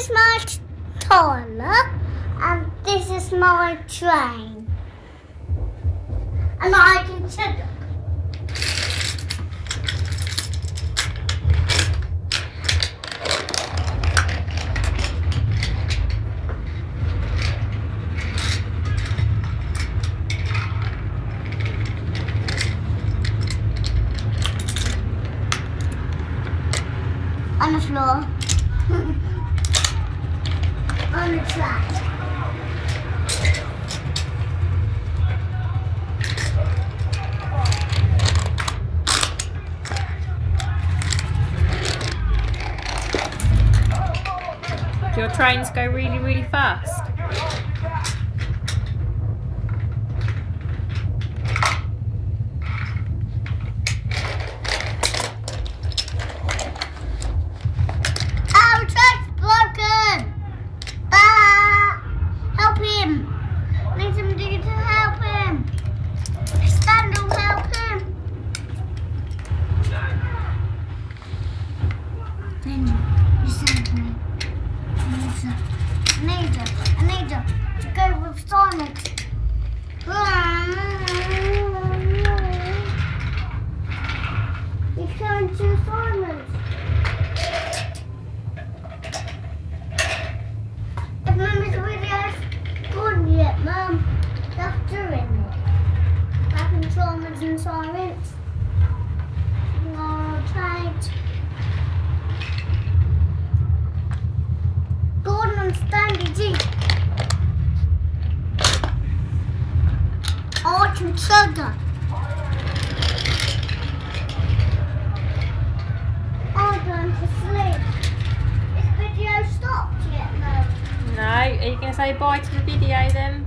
is my toilet, and this is my train. And I can check it. On the floor. On the track. Do your trains go really, really fast? Help him! Need somebody to help him! Stand up, help him! Then you send me. I need her to go with silence. He's going to silence. If Mummy's video's good yet, Mum, that's doing it. I control it in silence. Alright. Gordon and Stanley G. Arch and Sugar. I'm going to sleep. This video stopped yet, though. No, are you going to say bye to the video then?